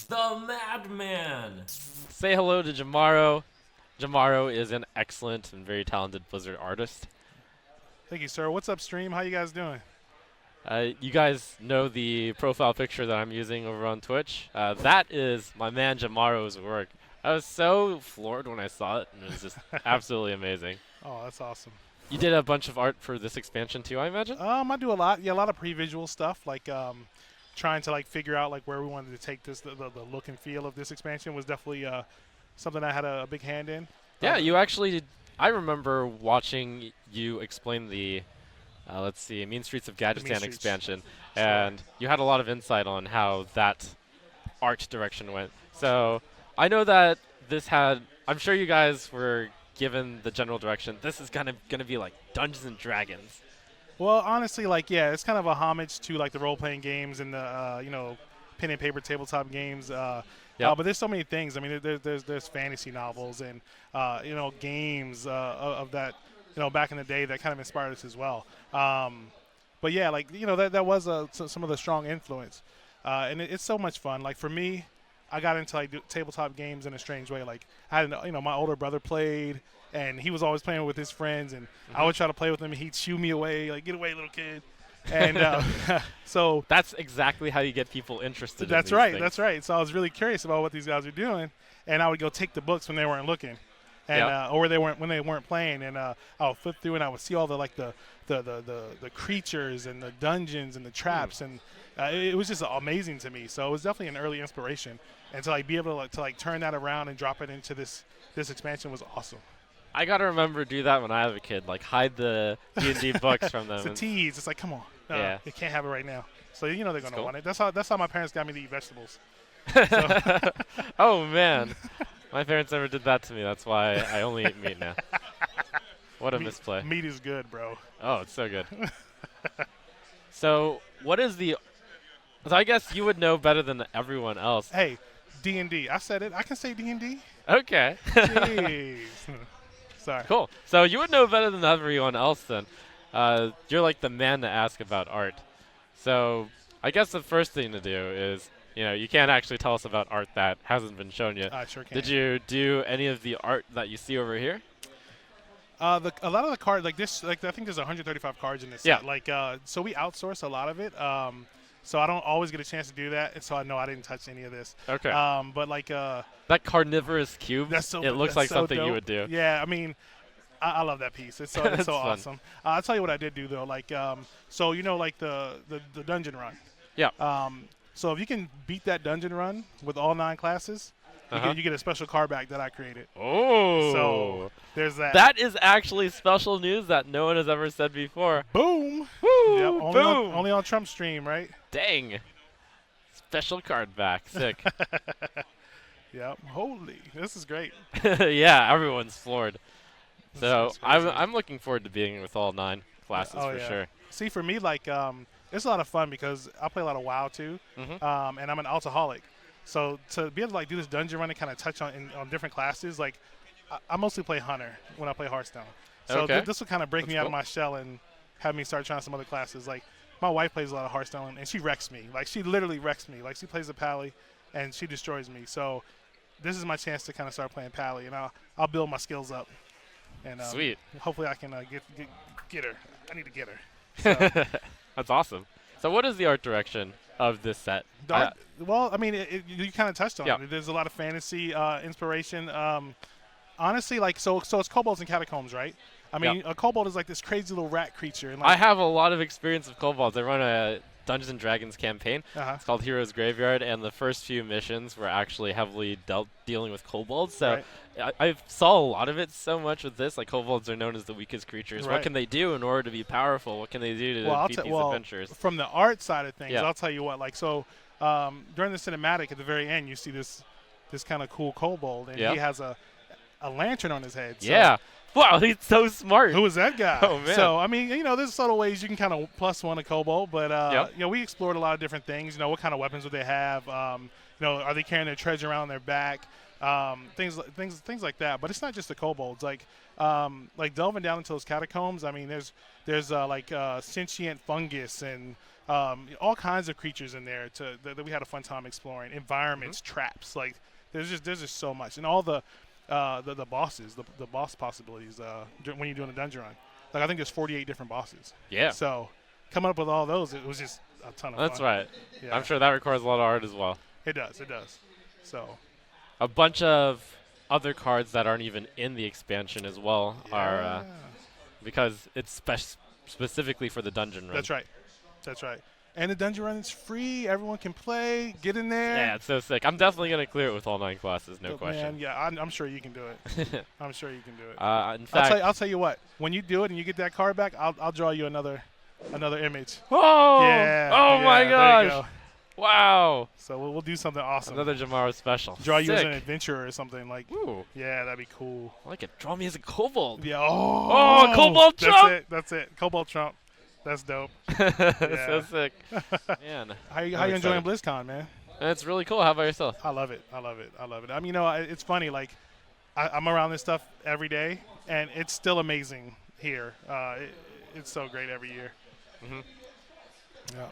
The Madman! Say hello to Jomaro. Jomaro is an excellent and very talented Blizzard artist. Thank you, sir. What's up, stream? How you guys doing? You guys know the profile picture that I'm using over on Twitch? That is my man Jomaro's work. I was so floored when I saw it, and it was just absolutely amazing. Oh, that's awesome. You did a bunch of art for this expansion too, I imagine? I do a lot. Yeah, a lot of pre-visual stuff, like trying to like figure out like where we wanted to take this. The look and feel of this expansion was definitely something I had a big hand in. Yeah, you actually. I remember watching you explain the, let's see, Mean Streets of Gadgetan expansion, and you had a lot of insight on how that art direction went. So I know that this had. I'm sure you guys were given the general direction. This is gonna be like Dungeons and Dragons. Well, honestly, like it's kind of a homage to like the role-playing games and the pen and paper tabletop games. But there's so many things. I mean, there's fantasy novels and games of that back in the day that kind of inspired us as well. But yeah, like that was some of the strong influence, and it's so much fun. Like for me, I got into like tabletop games in a strange way. Like I had my older brother played, and he was always playing with his friends, and I would try to play with him, and he'd shoo me away, like get away, little kid. And so that's exactly how you get people interested. That's in right. things. That's right. So I was really curious about what these guys were doing, and I would go take the books when they weren't looking, and or when they weren't playing, and I would flip through and I would see all the creatures and the dungeons and the traps, and it was just amazing to me. So it was definitely an early inspiration, and to like be able to turn that around and drop it into this expansion was awesome. I gotta remember to do that when I was a kid, like hide the D&D books from them. It's a tease. It's like, come on, you can't have it right now. So they're gonna want it. That's how my parents got me to eat vegetables. Oh man, my parents never did that to me. That's why I only eat meat now. What a misplay. Meat is good, bro. Oh, it's so good. So what is the? So I guess you would know better than everyone else. Hey, D&D. I said it. I can say D&D. Okay. Jeez. Sorry. Cool. So you would know better than everyone else then. You're like the man to ask about art. So I guess the first thing to do is, you can't actually tell us about art that hasn't been shown yet. I sure can. Did you do any of the art that you see over here? A lot of the cards, like this, like I think there's 135 cards in this set. Like, so we outsource a lot of it. So I don't always get a chance to do that, and so I know I didn't touch any of this. Okay. But like that carnivorous cube, it looks like something dope. you would do. Yeah, I mean, I love that piece. It's so awesome. I'll tell you what I did do though. Like, so like the dungeon run. Yeah. So if you can beat that dungeon run with all 9 classes, you get a special card back that I created. Oh. So there's that. That is actually special news that no one has ever said before. Boom. Woo. Yep, Boom. Only on Trump's stream, right? Dang. Special card back. Sick. Yep. Holy. This is great. Yeah, everyone's floored. So crazy. I'm looking forward to being with all 9 classes for sure. See, for me, like, it's a lot of fun because I play a lot of WoW too, and I'm an alcoholic. So to be able to like do this dungeon run and kind of touch on different classes, like I mostly play Hunter when I play Hearthstone. So this will kind of break me out of my shell and have me start trying some other classes. Like my wife plays a lot of Hearthstone and she wrecks me. Like she literally wrecks me. Like she plays a Pally and she destroys me. So this is my chance to kind of start playing Pally, and I'll build my skills up. And sweet. Hopefully I can get her. I need to get her. So. That's awesome. So what is the art direction of this set? Well, I mean, you kind of touched on it. There's a lot of fantasy inspiration. Honestly, like so it's kobolds and catacombs, right? I mean, a kobold is like this crazy little rat creature. And like I have a lot of experience with kobolds. I run a Dungeons and Dragons campaign. It's called Heroes Graveyard, and the first few missions were actually heavily dealing with kobolds. So I saw a lot of it so much with this. Like kobolds are known as the weakest creatures. What can they do in order to be powerful? What can they do to defeat these adventures? From the art side of things, I'll tell you what. Like so, during the cinematic at the very end, you see this kind of cool kobold, and he has a lantern on his head. So wow, he's so smart. Who is that guy? Oh, man. So, I mean, there's subtle ways you can kind of plus one a kobold, but, we explored a lot of different things. What kind of weapons would they have? Are they carrying their treasure around their back? Things like that. But it's not just the kobolds. Like delving down into those catacombs, I mean, there's sentient fungus and all kinds of creatures in there that we had a fun time exploring. Environments, traps, like there's just so much, and all the bosses, the boss possibilities when you're doing a dungeon run. Like I think there's 48 different bosses. Yeah. So coming up with all those, it was just a ton of fun. That's right. Yeah. I'm sure that requires a lot of art as well. It does. It does. So A bunch of other cards that aren't even in the expansion as well are because it's specifically for the dungeon run. That's right. That's right. And the dungeon run is free. Everyone can play. Get in there. Yeah, it's so sick. I'm definitely going to clear it with all 9 classes, no But question. Man, yeah, I'm sure you can do it. I'm sure you can do it. In fact, I'll tell you what. When you do it and you get that card back, I'll draw you another image. oh, Yeah. oh yeah, my there you gosh. go. Wow. So we'll do something awesome. Another Jomaro special. Draw you as Sick. an adventurer or something like. Ooh, Yeah, that'd be cool. I like it. Draw me as a kobold. Yeah. Oh, Cobalt Trump. That's it. Cobalt Trump. That's dope. That's Yeah. so sick. Man. How you I'm enjoying excited. BlizzCon, man? That's really cool. How about yourself? I love it. I love it. I love it. I mean, it's funny. Like, I'm around this stuff every day, and it's still amazing here. It's so great every year. Mm-hmm. Yeah.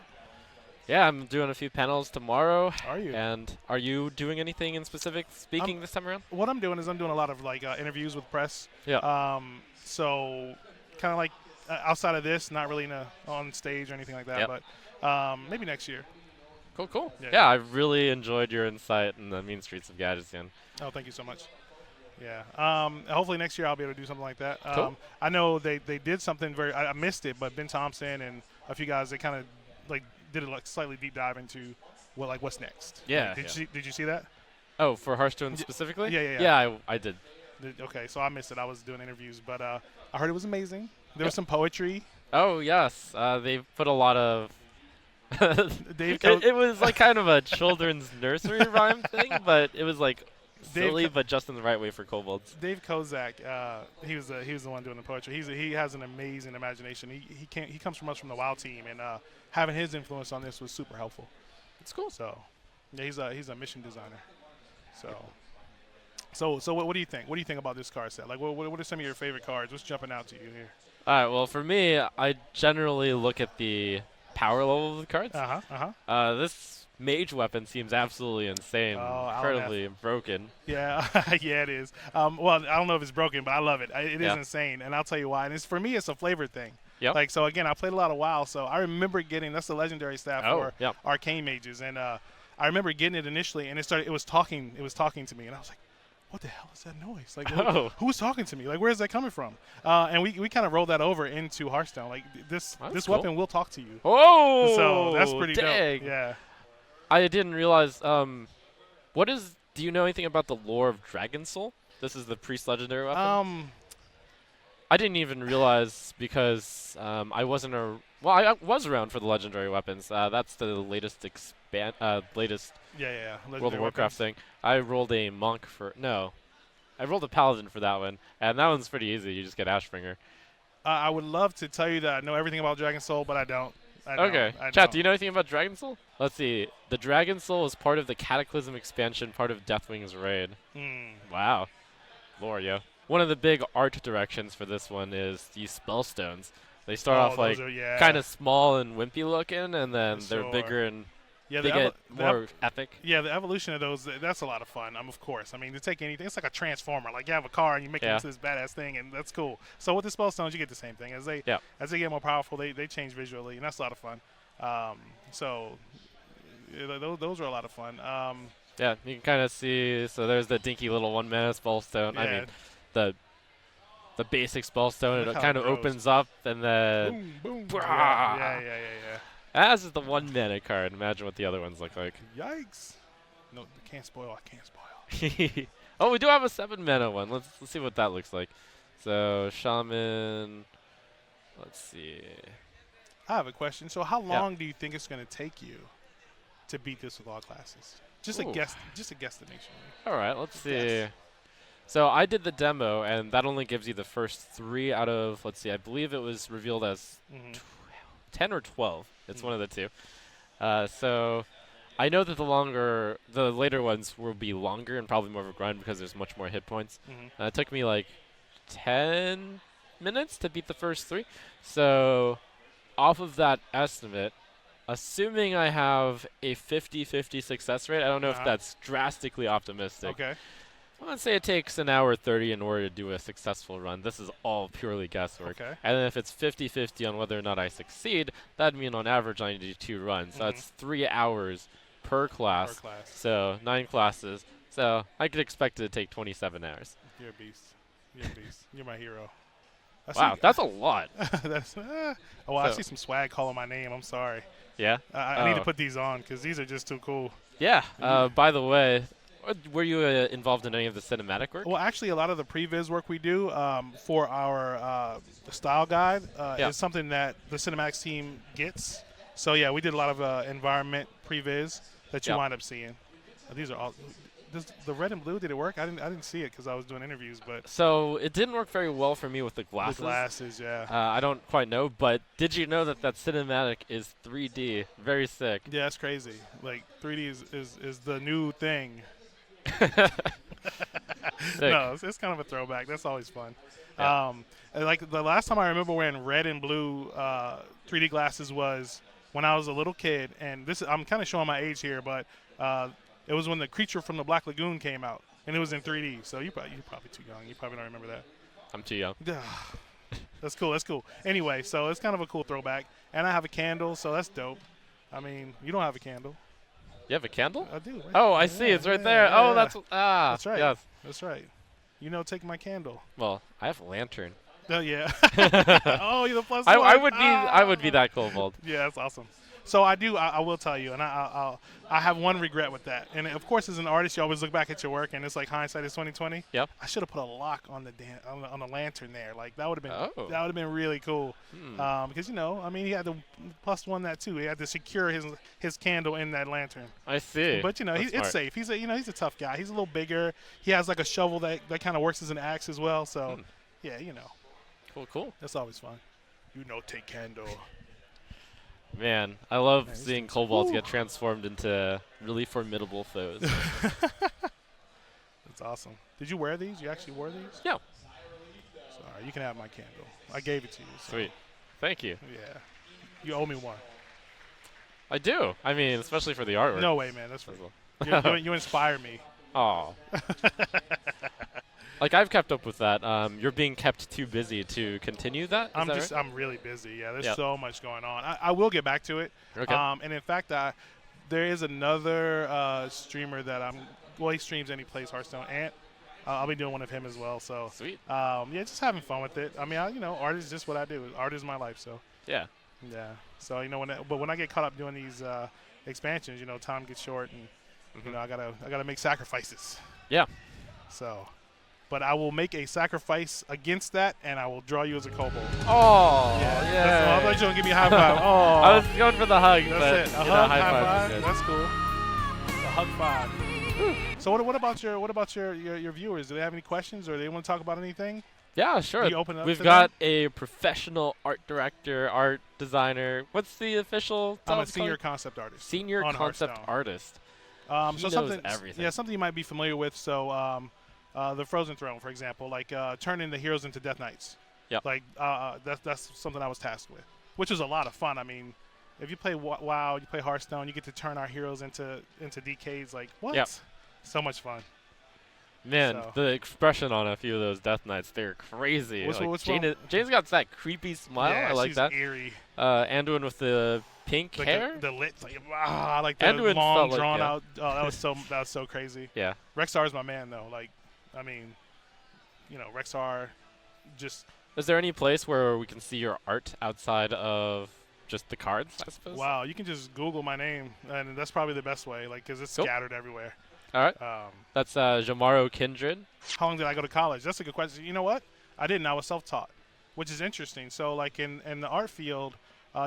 Yeah, I'm doing a few panels tomorrow. Are you? And are you doing anything in specific speaking this time around? What I'm doing is I'm doing a lot of like interviews with press. Yeah. So kind of like outside of this, not really on stage or anything like that. Yep. But maybe next year. Cool. Yeah. Yeah, I really enjoyed your insight in the mean streets of Gadgetzan. Oh, thank you so much. Yeah. Hopefully next year I'll be able to do something like that. Cool. I know they did something I missed it, but Ben Thompson and a few guys, they kind of like did a slightly deep dive into what's next. Yeah. Did you see that? Oh, for Hearthstone specifically? Yeah. Yeah, I did. Okay, so I missed it. I was doing interviews, but I heard it was amazing. There was some poetry. Oh, yes. They put a lot of... Dave it was like kind of a children's nursery rhyme thing, but it was like silly, but just in the right way for kobolds. Dave Kozak, he was the one doing the poetry. He has an amazing imagination. He comes from us from the WoW team, and having his influence on this was super helpful. It's cool. So, yeah, he's a mission designer. So what do you think? What do you think about this card set? Like, what are some of your favorite cards? What's jumping out to you here? All right. Well, for me, I generally look at the power level of the cards. This mage weapon seems absolutely insane, incredibly broken. Yeah, yeah, it is. Well, I don't know if it's broken, but I love it. It is insane, and I'll tell you why. And for me, it's a flavor thing. Yep. Like, so again, I played a lot of WoW, so I remember getting that's the legendary staff for arcane mages, and I remember getting it initially, and it was talking to me, and I was like, what the hell is that noise? Like, who's talking to me? Like, where is that coming from? And we kind of rolled that over into Hearthstone. Like, this weapon will talk to you. Oh, so that's pretty dang. dope. Yeah. I didn't realize. Do you know anything about the lore of Dragon Soul? This is the priest legendary weapon. I didn't even realize because I wasn't I was around for the legendary weapons. That's the latest latest World of Warcraft thing. I rolled a monk I rolled a paladin for that one, and that one's pretty easy. You just get Ashbringer. I would love to tell you that I know everything about Dragon Soul, but I don't. Okay. Chat, do you know anything about Dragon Soul? Let's see. The Dragon Soul is part of the Cataclysm expansion, part of Deathwing's raid. Wow. Lore, yo. One of the big art directions for this one is these spellstones. They start off like kind of small and wimpy looking, and then they're bigger and they get more epic. Yeah, the evolution of those, that's a lot of fun. Of course. I mean, to take anything, it's like a transformer. Like, you have a car and you make it into this badass thing, and that's cool. So with the spellstones, you get the same thing. As they get more powerful, they change visually, and that's a lot of fun. Those are a lot of fun. Yeah, you can kind of see. So there's the dinky little 1-mana spellstone. Yeah. I mean, the basic spellstone. It kind of opens up and then boom. Yeah. Yeah. As is the 1-mana card. Imagine what the other ones look like. Yikes! No, I can't spoil. Oh, we do have a 7-mana one. Let's see what that looks like. So Shaman. Let's see. I have a question. So how long do you think it's going to take you to beat this with all classes? Just a guesstimation. All right, let's see. So I did the demo, and that only gives you the first 3 out of, let's see, I believe it was revealed as 10 or 12. It's one of the two. So I know that the later ones will be longer and probably more of a grind because there's much more hit points. It took me like 10 minutes to beat the first 3. So off of that estimate, Assuming I have a 50-50 success rate, I don't know if that's drastically optimistic. Okay. Let's say it takes an hour 30 in order to do a successful run. This is all purely guesswork. Okay. And then if it's 50-50 on whether or not I succeed, that'd mean on average I need to do 2 runs. So that's 3 hours per class. So 9 classes. So I could expect it to take 27 hours. You're a beast. You're a beast. You're my hero. Wow, that's a lot. That's oh, I see some swag calling my name. I'm sorry. Yeah? I need to put these on because these are just too cool. Yeah. By the way, were you involved in any of the cinematic work? Well, actually, a lot of the previs work we do for our style guide is something that the cinematics team gets. So, yeah, we did a lot of environment previs that you wind up seeing. These are all. The red and blue, did it work? I didn't see it because I was doing interviews, but so it didn't work very well for me with the glasses. The glasses, yeah. I don't quite know, but did you know that cinematic is 3D? Very sick. Yeah, that's crazy. Like 3D is the new thing. No, it's kind of a throwback. That's always fun. Yeah. And like the last time I remember wearing red and blue 3D glasses was when I was a little kid, and I'm kind of showing my age here, but. It was when the Creature from the Black Lagoon came out, and it was in 3D. So you're probably too young. You probably don't remember that. I'm too young. That's cool. That's cool. Anyway, so it's kind of a cool throwback. And I have a candle, so that's dope. I mean, you don't have a candle. You have a candle? I do. Right? Oh, I see. It's right there. Oh, that's that's right. Yes. That's right. You know, take my candle. Well, I have a lantern. Oh yeah. Oh, you're the plus I one. I would be that kobold. Yeah, that's awesome. So I will tell you, and I have one regret with that. And of course, as an artist, you always look back at your work, and it's like hindsight is 2020. Yep. I should have put a lock on the lantern there. Like that would have been really cool. Because I mean, he had to plus one that too. He had to secure his candle in that lantern. I see. But it's safe. He's a tough guy. He's a little bigger. He has like a shovel that kind of works as an axe as well. So yeah, Cool. That's always fun. Take candle. Man, I love seeing kobolds get transformed into really formidable foes. That's awesome. Did you wear these? You actually wore these? Yeah. Sorry, you can have my candle. I gave it to you. So. Sweet. Thank you. Yeah. You owe me one. I do. I mean, especially for the artwork. No way, man. That's free. You inspire me. Oh. Like, I've kept up with that. You're being kept too busy to continue that? I'm really busy. Yeah, there's so much going on. I will get back to it. Okay. And in fact, there is another streamer that he streams and he plays Hearthstone. Ant. I'll be doing one of him as well. So sweet. Yeah, just having fun with it. I mean, art is just what I do. Art is my life. So yeah. Yeah. So when I get caught up doing these expansions, time gets short, and I gotta make sacrifices. Yeah. So. But I will make a sacrifice against that, and I will draw you as a kobold. Oh, yeah. I thought you were going to give me a high five. Oh. I was going for the hug. That's it. A hug, high five. That's cool. A hug five. So what about your viewers? Do they have any questions, or do they want to talk about anything? Yeah, sure. We've got a professional art director, art designer. What's the official title? I'm a senior concept artist. Senior concept artist. He knows everything. Yeah, something you might be familiar with. So the Frozen Throne, for example, like turning the heroes into Death Knights. Yep. Like that's something I was tasked with, which was a lot of fun. I mean, if you play WoW, you play Hearthstone, you get to turn our heroes into DKs. Like what? Yep. So much fun. Man, the expression on a few of those Death Knights, they're crazy. Jane's got that creepy smile. Yeah, I like she's that. Eerie. Anduin with the pink hair. The lips, like the Anduin long felt drawn out. Oh, that was so crazy. Yeah. Rexar is my man though. Like, I mean, Rexar just. Is there any place where we can see your art outside of just the cards, I suppose? Wow, you can just Google my name, and that's probably the best way, like, because it's scattered everywhere. All right. That's Jomaro Kindred. How long did I go to college? That's a good question. You know what? I didn't. I was self-taught, which is interesting. So, like, in the art field,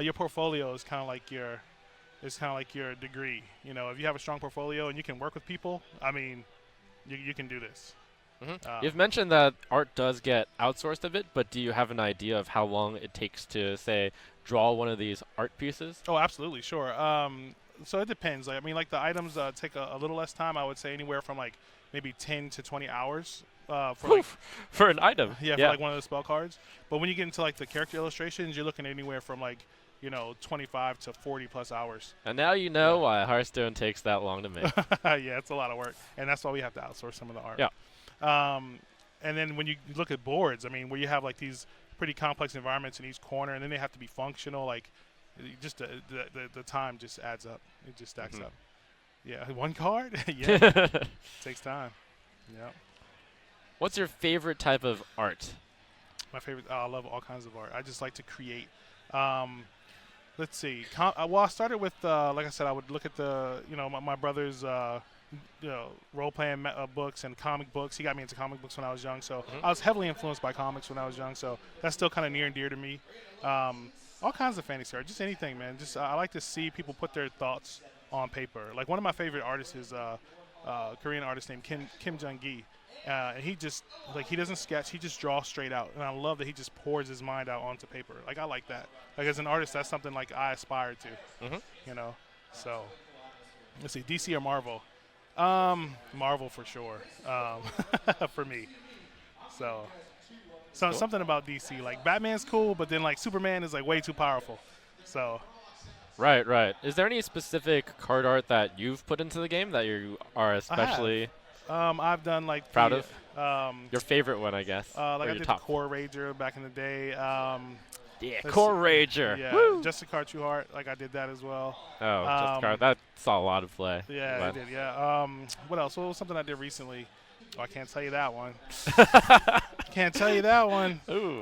your portfolio is kind of like your degree. If you have a strong portfolio and you can work with people, I mean, you can do this. Mm-hmm. You've mentioned that art does get outsourced a bit, but do you have an idea of how long it takes to, say, draw one of these art pieces? Oh, absolutely, sure. So it depends. Like, I mean, like the items take a little less time. I would say anywhere from like maybe 10 to 20 hours for an item. Yeah, for like one of the spell cards. But when you get into like the character illustrations, you're looking anywhere from like know, 25 to 40 plus hours. And now you know why Hearthstone takes that long to make. Yeah, it's a lot of work, and that's why we have to outsource some of the art. Yeah. And then when you look at boards, I mean, where you have like these pretty complex environments in each corner, and then they have to be functional. Like, just the time just adds up. It just stacks up. Yeah, one card. Yeah, takes time. Yeah. What's your favorite type of art? My favorite. I love all kinds of art. I just like to create. Let's see. Well, I started with, like I said, I would look at my brother's, role-playing books and comic books. He got me into comic books when I was young, so I was heavily influenced by comics when I was young. So that's still kind of near and dear to me. All kinds of fantasy art, just anything, man. Just I like to see people put their thoughts on paper. Like one of my favorite artists is a Korean artist named Kim Jung-gi. And he just, like, he doesn't sketch, he just draws straight out. And I love that he just pours his mind out onto paper. Like, I like that. Like, as an artist, that's something, like, I aspire to, you know. So, let's see, DC or Marvel? Marvel for sure, for me. So Cool. something about DC. Like, Batman's cool, but then, like, Superman is, like, way too powerful. So. Right. Is there any specific card art that you've put into the game that you are especially I've done like proud of? Your favorite one, I guess. Like or I your did top. the Core Rager back in the day. Yeah, Core Rager. Yeah, Woo! Just a Card True Heart. Like I did that as well. Oh, just a card. That saw a lot of play. Yeah, I did. Yeah. What else? What was something I did recently? Oh, I can't tell you that one. Can't tell you that one. Ooh.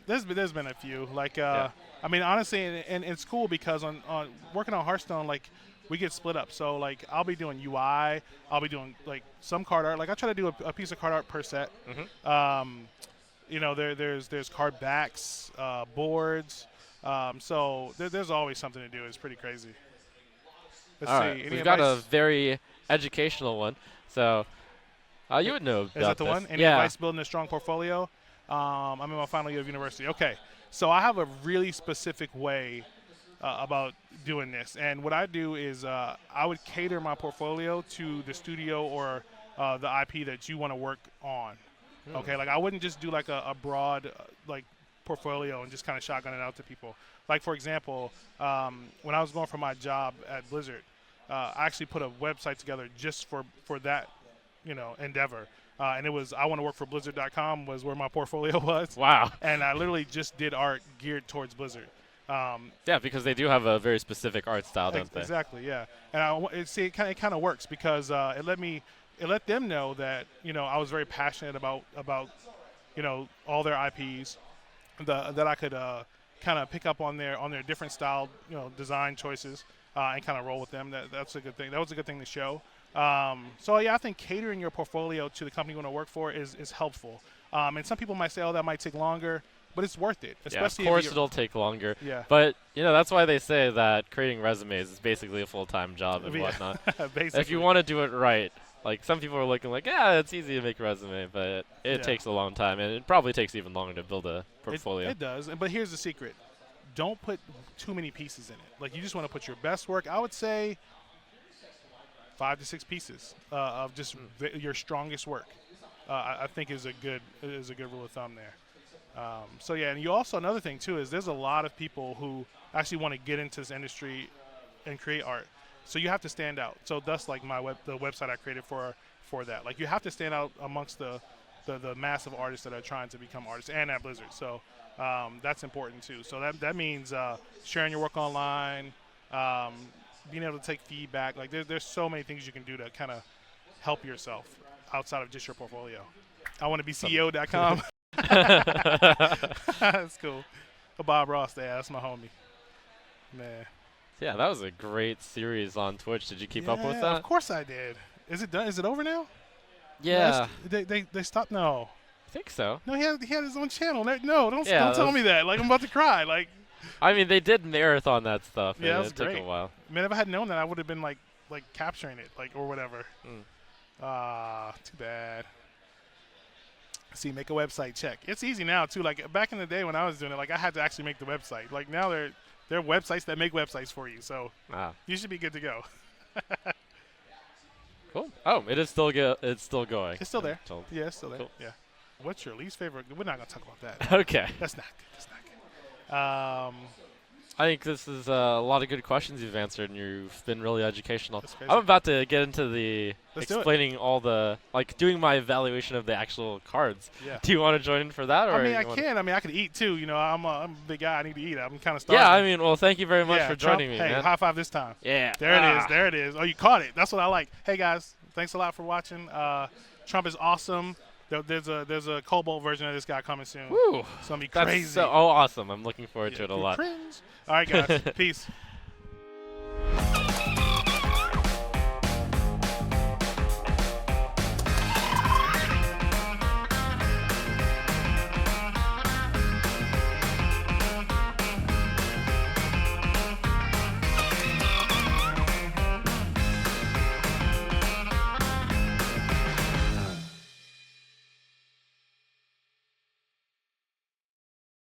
There's been a few. Like I mean, honestly, and it's cool because on working on Hearthstone, like. We get split up. So, like, I'll be doing UI. I'll be doing, like, some card art. Like, I try to do a piece of card art per set. You know, there's card backs, boards. So there's always something to do. It's pretty crazy. Let's All see. right. Any We've got a advice? very educational one. So, you would know about Is that the this. one? Any Yeah. advice building a strong portfolio? I'm in my final year of university. Okay. So I have a really specific way about doing this, and what I do is I would cater my portfolio to the studio or the IP that you want to work on. Okay, like I wouldn't just do like a broad like portfolio and just kind of shotgun it out to people. Like for example, when I was going for my job at Blizzard, I actually put a website together just for that, you know, endeavor. And it was I want to work for Blizzard.com was where my portfolio was. Wow. And I literally just did art geared towards Blizzard. Yeah, because they do have a very specific art style, don't they? Exactly, yeah. And it kind of works because it let them know that, you know, I was very passionate about you know, all their IPs, that I could kind of pick up on their different style, you know, design choices and kind of roll with them. That's a good thing. That was a good thing to show. So yeah, I think catering your portfolio to the company you want to work for is helpful. And some people might say, oh, that might take longer. But it's worth it, especially of course it'll take longer. Yeah. But, you know, that's why they say that creating resumes is basically a full-time job and whatnot. Basically. If you want to do it right, like some people are looking like, yeah, it's easy to make a resume, but it takes a long time, and it probably takes even longer to build a portfolio. It does. But here's the secret. Don't put too many pieces in it. Like, you just want to put your best work. I would say 5 to 6 pieces of just your strongest work. I think is a good rule of thumb there. So yeah, and you also another thing too is there's a lot of people who actually want to get into this industry and create art. So you have to stand out. So that's like the website I created for that. Like you have to stand out amongst the massive artists that are trying to become artists and at Blizzard. So that's important too. So that means sharing your work online, being able to take feedback. Like there's so many things you can do to kind of help yourself outside of just your portfolio. I want to be CEO.com. That's cool. Bob Ross, that's my homie. Man. Yeah, that was a great series on Twitch. Did you keep up with that? Of course I did. Is it done? Is it over now? Yeah. They stopped. No. I think so. No, he had his own channel. No, don't Yeah, tell me that. Like I'm about to cry. Like. I mean, they did marathon that stuff. Yeah, and it took great. a while. Man, if I had known that, I would have been like capturing it, like or whatever. Too bad. See, make a website check. It's easy now too. Like back in the day when I was doing it, like I had to actually make the website. Like now there are websites that make websites for you, so you should be good to go. Cool. Oh, it is still it's still going. It's still there. Told. Yeah, it's still there. Cool. Yeah. What's your least favorite? We're not gonna talk about that. Okay. That's not good. That's not good. I think this is a lot of good questions you've answered, and you've been really educational. That's crazy. I'm about to get into the Let's do it. explaining all the, like, doing my evaluation of the actual cards. Yeah. Do you want to join in for that? Or I mean, you I wanna- can. I mean, I could eat too. You know, I'm a big guy. I need to eat. I'm kind of starving. Yeah, I mean, well, thank you very much Yeah, for Trump, joining me, hey, man. high five this time. Yeah. There it is. There it is. Oh, you caught it. That's what I like. Hey guys, thanks a lot for watching. Trump is awesome. There's a Cobalt version of this guy coming soon. Woo. It's gonna be That's crazy. so awesome. I'm looking forward to it a Yeah, lot. cringe. All right, guys. Peace.